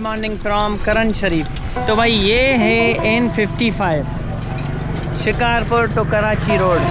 Morning from करन शरीफ। तो भाई ये है N55 Shikarpur to Karachi road,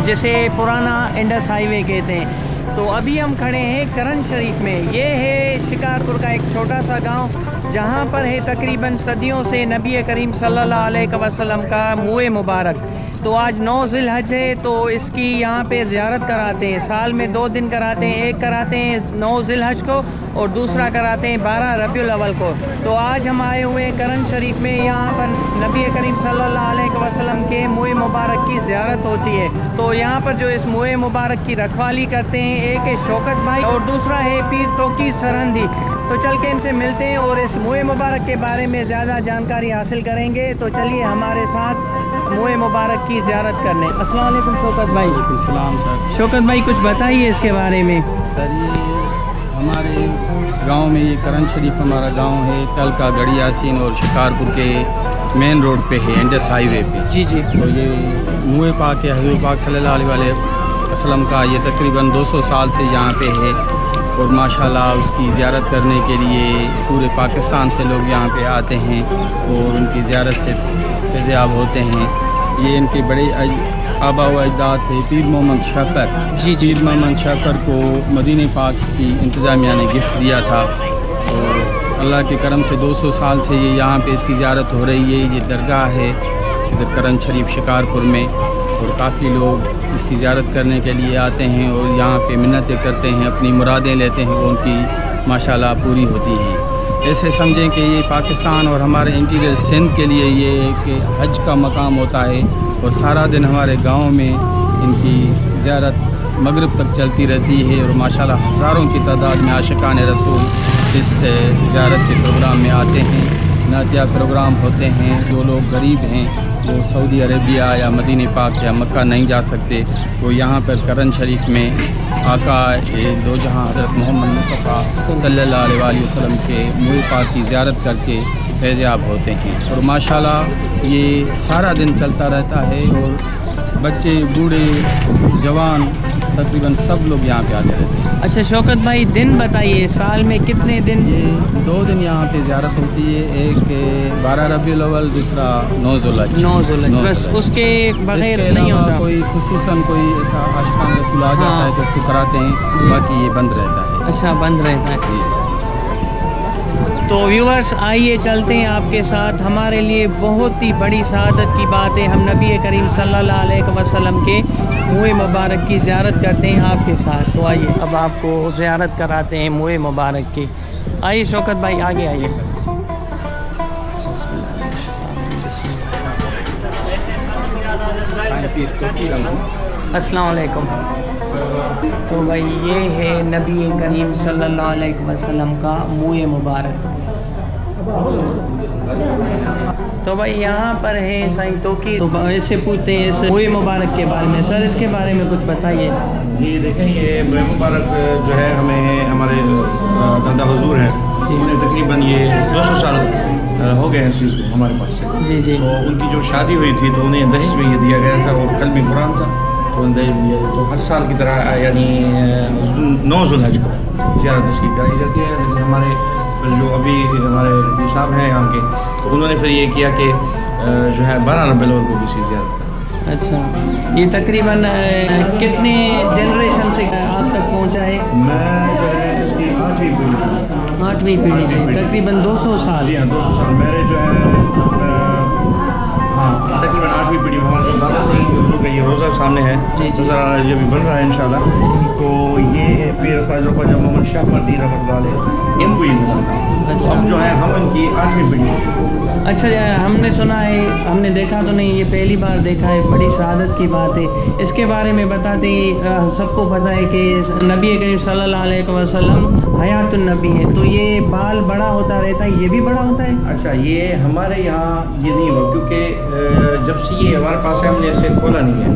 जिसे पुराना इंडस हाईवे कहते हैं। तो अभी हम खड़े हैं करन शरीफ में। ये है शिकारपुर का एक छोटा सा गांव, जहां पर है तकरीबन सदियों से नबी करीम सल्लल्लाहु अलैहि वसल्लम का मुए मुबारक। तो आज 9 ज़िलहज है, तो इसकी यहाँ पे ज़ियारत कराते हैं। साल में 2 दिन कराते हैं, एक कराते हैं 9 ज़िलहज को और दूसरा कराते हैं 12 रबीउल अव्वल को। तो आज हम आए हुए हैं करन शरीफ में। यहाँ पर नबी करीम सल्लल्लाहु अलैहि वसल्लम के मुए मुबारक की ज़ियारत होती है। तो यहाँ पर जो इस मुए मुबारक की रखवाली करते हैं, एक है शौकत भाई और दूसरा है पीर तोकी सरहंदी। तो चल के इनसे मिलते हैं और इस मुए मुबारक के बारे में ज़्यादा जानकारी हासिल करेंगे। तो चलिए हमारे साथ मुए मुबारक की ज़ियारत करने। अस्सलाम वालेकुम शौकत भाई। सलाम सर। शौकत भाई कुछ बताइए इसके बारे में। सर ये हमारे गांव में, ये करन शरीफ हमारा गांव है, तलका गढ़ी यासीन और शिकारपुर के मेन रोड पे है, इंडस हाईवे पे। जी जी। तो ये मुए पाक है, हज़रत पाक सल्लल्लाहु अलैहि वसल्लम का ये तकरीबन 200 साल से यहाँ पे है और माशाल्लाह उसकी ज़ियारत करने के लिए पूरे पाकिस्तान से लोग यहाँ पे आते हैं और उनकी ज़ियारत से फैज़याब होते हैं। ये इनके बड़े आबा व अजदाद थे पीर मोहम्मद शकर। जी जी। पीर मोहम्मद शकर को मदीने पाक की इंतज़ामिया ने गिफ्ट दिया था और अल्लाह के करम से 200 साल से ये यहाँ पे इसकी ज़ियारत हो रही है। ये दरगाह है इधर करन शरीफ शिकारपुर में और काफ़ी लोग इसकी ज़ियारत करने के लिए आते हैं और यहाँ पे मिन्नतें करते हैं, अपनी मुरादें लेते हैं, वो उनकी माशाल्लाह पूरी होती हैं। ऐसे समझें कि ये पाकिस्तान और हमारे इंटीरियर सिंध के लिए ये एक हज का मकाम होता है और सारा दिन हमारे गांव में इनकी ज़ियारत मगरिब तक चलती रहती है और माशाल्लाह हज़ारों की तादाद में आशिकान रसूल इस ज़ियारत के प्रोग्राम में आते हैं। नातिया प्रोग्राम होते हैं। जो लोग गरीब हैं, वो सऊदी अरेबिया या मदीने पाक या मक्का नहीं जा सकते, वो यहाँ पर करन शरीफ में आका दो जहाँ हज़रत मोहम्मद मुस्तफ़ा सल्लल्लाहु अलैहि वसल्लम के मुए पाक की ज़ियारत करके फैज़याब होते हैं। और माशाल्लाह ये सारा दिन चलता रहता है और बच्चे, बूढ़े, जवान तकरीबन सब लोग यहाँ पे आते रहते हैं। अच्छा शौकत भाई, दिन बताइए, साल में कितने दिन? ये 2 दिन यहाँ पे ज़ियारत होती है, एक 12 रबीउल अव्वल, दूसरा 9 ज़ुलहज। 9 ज़ुलहज, बस उसके बगैर नहीं होता? कोई खुसूसन कोई ऐसा आशिकान रसूल आ जाता है तो उसको कराते हैं, बाकी ये बंद रहता है। अच्छा, बंद रहता है। तो व्यूअर्स आइए चलते हैं आपके साथ। हमारे लिए बहुत ही बड़ी सआदत की बात है, हम नबी करीम सल्लल्लाहु अलैहि वसल्लम के मुए मुबारक की ज़ियारत करते हैं आपके साथ। तो आइए अब आपको ज़ियारत कराते हैं मुए मुबारक की। आइए शौकत भाई आगे आइए। अस्सलाम वालेकुम। तो भाई ये है नबी करीम सल्लल्लाहु अलैहि वसल्लम का मुए मुबारक। तो भाई यहाँ पर है साईं तोकी। तो इससे पूछते हैं इस मुए मुबारक के बारे में। सर इसके बारे में कुछ बताइए। जी देखिए, ये मुए मुबारक जो है हमें हमारे दादा हुजूर हैं, उन्हें तकरीबन ये 200 साल हो गए हैं इस चीज़ को हमारे पास से। जी जी। तो उनकी जो शादी हुई थी तो उन्हें दहेज में ये दिया गया था और कल में कुरान था तो उन्हें दहेज दिया। तो हर साल की तरह यानी 9 ज़ुलहज को ज़ियारत इसकी कराई जाती है। लेकिन हमारे जो अभी हमारे साहब हैं यहाँ के, तो उन्होंने फिर ये किया कि जो है 12 रबीउल अव्वल को किसी ज़ियारत। अच्छा, ये तकरीबन कितने जनरेशन से आप तक पहुँचा है? मैं जो है इसकी 8वीं पीढ़ी। 8वीं पीढ़ी से तकरीबन 200 साल। जी हाँ, 200 साल मेरे जो है हाँ तकरीबन 8वीं पीढ़ी। हमारे जो दादा से लोग ये रोज़ा सामने है, जी जी। रोज़ा ये भी बन रहा है इंशाल्लाह। तो ये पीर ख्वाजा मोहम्मद शाह मदीन रहमतुल्लाह अलैह इनको ये मिला था। अच्छा। अब जो है हम इनकी 8वीं पीढ़ी। अच्छा, हमने सुना है, हमने देखा तो नहीं, ये पहली बार देखा है, बड़ी सआदत की बात है। इसके बारे में बताते हैं। सबको पता है कि नबी करीम सल्लल्लाहु अलैहि वसल्लम हयातुन नबी है, तो ये बाल बड़ा होता रहता है, ये भी बड़ा होता है? अच्छा, ये हमारे यहाँ ये नहीं हुआ क्योंकि जब से ये हमारे पास है हमने इसे खोला नहीं है।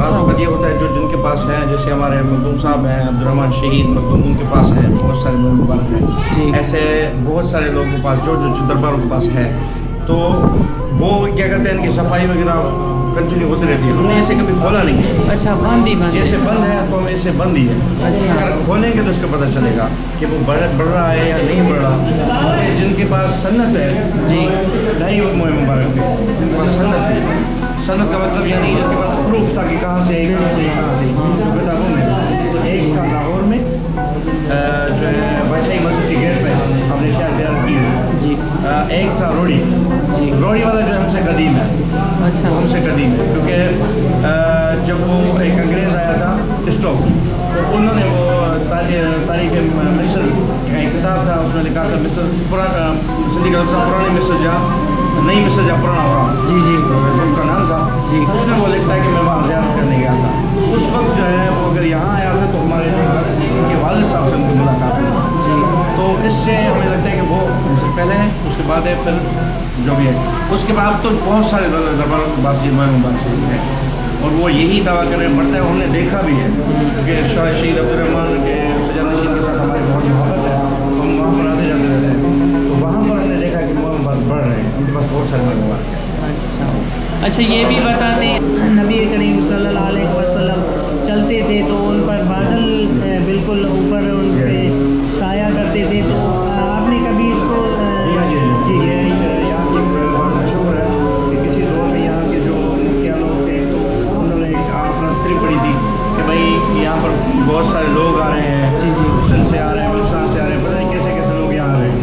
बाज़ वक़्त ये होता है जो जिनके पास हैं, जैसे हमारे मखदूम साहब हैं, अब्दुर्रहमान शहीद मखदूम, उनके पास है बहुत सारे मुए मुबारक हैं। ऐसे बहुत सारे लोगों के पास जो दरबारों के पास है, तो वो क्या करते हैं, इनकी सफाई वगैरह कंटिन्यू होती रहती है। हमने ऐसे कभी खोला नहीं है। अच्छा, बंद ही बंद। जैसे बंद है तो हम से बंद ही है। अच्छा। अगर खोलेंगे तो उसको पता चलेगा कि वो बढ़ रहा है या नहीं बढ़ रहा। क्योंकि जिनके पास सन्नत है जी 2.5 मुँह मुबारक थे, जिनके पास सन्नत है, सन्नत का मतलब यानी जिनके पास प्रूफ था कि कहाँ से जो किताबों में, तो एक था लाहौर में जो है बादशाही मस्जिद के गेट पे हमने शायद ज़ियारत की है जी। एक था रोड़ी रोड़ी वाला जो हमसे कदीम है, अच्छा हमसे कदीम है, क्योंकि जब वो एक अंग्रेज़ आया था स्टॉक, तो उन्होंने वो तारीख मिस्र का एक किताब था, उसमें लिखा था मिस्र पुराना जिंदगी का पुरानी मिस्र जहाँ नई मिस्र जहाँ पुराना हुआ जी जी उनका नाम था जी। उसमें वो लिखता है कि मैं वहाँ ज़ियारत करने गया था। उस वक्त जो है वो अगर यहाँ आया था तो हमारे उनके वालिद साहब से उनकी मुलाकात हुई जी। तो इससे हमें लगता है कि वो उससे पहले है, उसके बाद है, फिर जो भी है उसके बाद तो बहुत सारे दरबार बासी मुबारक है और वो यही दावा करने पड़ता है। हमने देखा भी है कि शाह शहीद अब्दुर्रहमान के सजा नशीन के साथ हमारी बहुत मोहब्बत है, तो हम वहाँ पर आते जाते रहते हैं, तो वहाँ पर हमने देखा कि मोहब्बत बढ़ रहे हैं, उनके पास बहुत सारे मुबारक है। अच्छा ये भी बताते हैं नबी करीम सल्लल्लाहु अलैहि वसल्लम चलते थे तो उन पर बादल बिल्कुल ऊपर उन पे साया करते थे, तो आपने कभी इसको जी हाँ जी ये यहाँ की बात मशहूर है कि किसी दौर में यहाँ के जो मुखिया लोग थे तो उन्होंने एक आफरत पड़ी थी कि भाई यहाँ पर बहुत सारे लोग आ रहे हैं, जी जी हुसन से आ रहे हैं, बलुस्तान से आ रहे हैं, पता नहीं कैसे कैसे लोग यहाँ आ रहे हैं,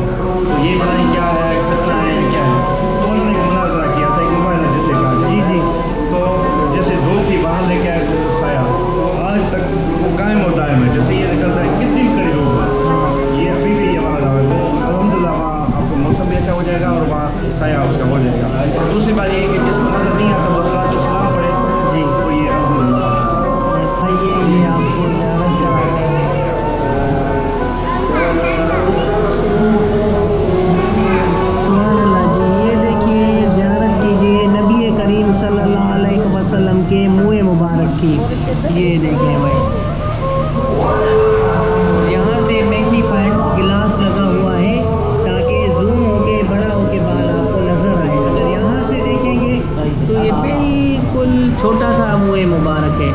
तो ये पता नहीं क्या है, फितना है क्या है, तो उन्होंने एक मुनाजरा किया था, एक मुबाइला जैसे कहा जी जी। तो जैसे धूप थी बाहर लेके आए तो साया, तो आज तक वो कायम और दायम है, जैसे ये निकलता है कितनी भी कड़ी धूप है, ये अभी भी हमारा दावा है, वो अलहमदुलिल्लाह वहाँ आपको मौसम भी अच्छा हो जाएगा और वहाँ साया उसका हो जाएगा। और दूसरी बात ये है कि जिसको नजर नहीं आता वो सलात सलाम पड़े जी। तो ये अल्हम्दुलिल्लाह। ये आपको ज़ियारत कराते हैं। सुभान अल्लाह जी, ये देखिए ज़ियारत कीजिए नबी करीम सल्लल्लाहु अलैहि वसल्लम के मुँह मुबारक की। ये देखें भाई यहाँ से मैग्नीफाइड गिलास लगा हुआ है ताकि जूम होके बड़ा होके बाल आपको नज़र आए। अगर यहाँ से देखेंगे तो ये बिल्कुल छोटा सा मुँह मुबारक है।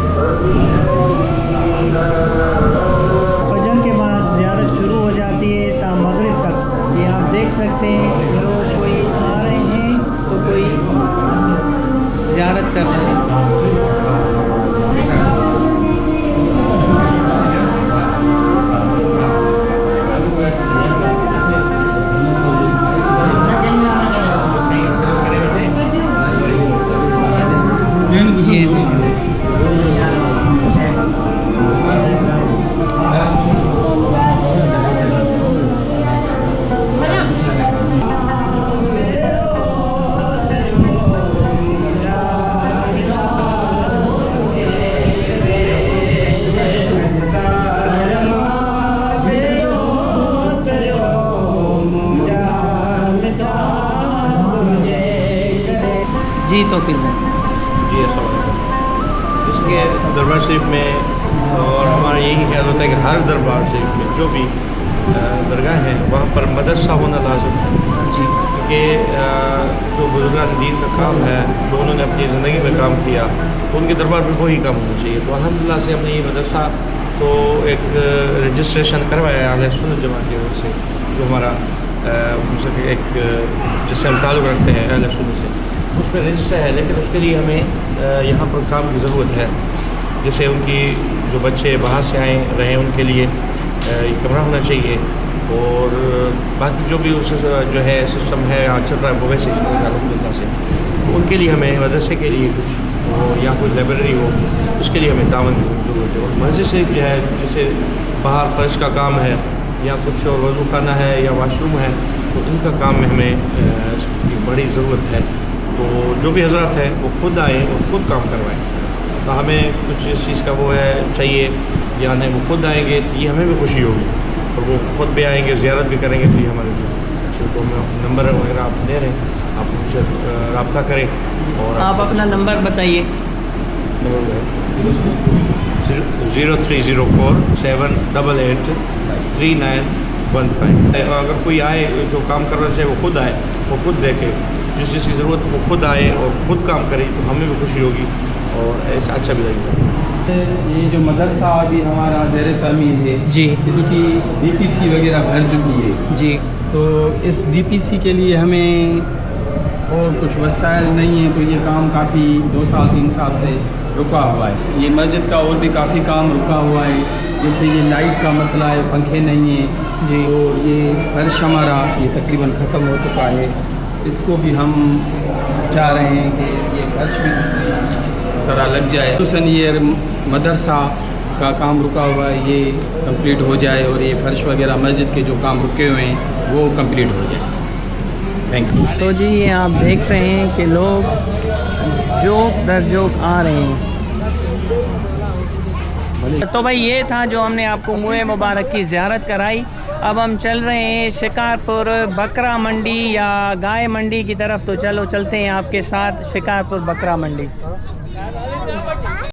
फजर के बाद ज़ियारत शुरू हो जाती है ता मगरिब तक। ये आप देख सकते हैं लोग कोई आ रहे हैं तो कोई ज़ियारत कर रहे हैं। ये जी तो फिर जी अस्सलाम। इसके दरबार शरीफ में और हमारा यही ख्याल होता है कि हर दरबार शरीफ में जो भी दरगाह हैं वहाँ पर मदरसा होना लाज़िम है, जी क्योंकि जो बुजुर्गान दीन का काम है, जो उन्होंने अपनी ज़िंदगी में काम किया, तो उनके दरबार में वही काम होना चाहिए। तो अल्हम्दुलिल्लाह से हमने ये मदरसा तो एक रजिस्ट्रेशन करवाया है अहले सुन्नत जमात की ओर से, जो हमारा एक जिससे हम ताल्लुक़ रखते हैं अहले सुन्नत से, उस पर रजिस्टर है। लेकिन उसके लिए हमें यहाँ पर काम की ज़रूरत है, जैसे उनकी जो बच्चे बाहर से आए रहे उनके लिए ये कमरा होना चाहिए, और बाकी जो भी उस जो है सिस्टम है यहाँ चल रहा है वो वैसे ही चलेगा अल्हम्दुलिल्लाह से। तो उनके लिए हमें मदरसे के लिए कुछ हो या कोई लाइब्रेरी हो, उसके लिए हमें तावन की ज़रूरत है। और मस्जिद से जो है जैसे बाहर फर्श का काम है या कुछ और वज़ू खाना है या वाशरूम है, तो इनका काम में हमें बड़ी ज़रूरत है। तो जो भी हज़रात हैं वो खुद आएँ और ख़ुद काम करवाएँ, तो हमें कुछ इस चीज़ का वो है चाहिए, यानी वो खुद आएंगे तो ये हमें भी खुशी होगी, और वो खुद भी आएंगे ज़ियारत भी करेंगे तो ये हमारे लिए अच्छा। तो मैं नंबर वगैरह आप दे रहे हैं, आप उनसे रब्ता करें। और आप अपना नंबर बताइए। नंबर 0304-788-3915। अगर कोई आए जो काम करना चाहे वो खुद आए, वो खुद देखे, जिस चीज़ की ज़रूरत वो खुद आए और ख़ुद काम करे, तो हमें भी खुशी होगी और ऐसा अच्छा भी लगेगा। یہ جو مدرسہ ابھی ہمارا زیر تعمیر ہے جی اس کی DPC وغیرہ بھر چکی ہے. جی تو اس DPC کے لیے ہمیں اور کچھ وسائل نہیں ہیں، تو یہ کام کافی 2 سال 3 سال سے رکا ہوا ہے. یہ مسجد کا اور بھی کافی کام رکا ہوا ہے، جیسے یہ لائٹ کا مسئلہ ہے، پنکھے نہیں ہیں. جی اور یہ فرش ہمارا یہ تقریباً ختم ہو چکا ہے، اس کو بھی ہم چاہ رہے ہیں کہ یہ فرش بھی دوسری طرح لگ جائے. خصوصاً یہ مدرسہ کا کام رکا ہوا ہے، یہ کمپلیٹ ہو جائے اور یہ فرش وغیرہ مسجد کے جو کام رکے ہوئے ہیں وہ کمپلیٹ ہو جائے. Thank you. تو جی یہ آپ دیکھ رہے ہیں کہ لوگ جوک در جوک آ رہے ہیں. تو بھائی یہ تھا جو ہم نے آپ کو منہ مبارک کی زیارت کرائی. اب ہم چل رہے ہیں شکارپور بکرا منڈی یا گائے منڈی کی طرف. تو چلو چلتے ہیں آپ کے ساتھ شکارپور بکرا منڈی.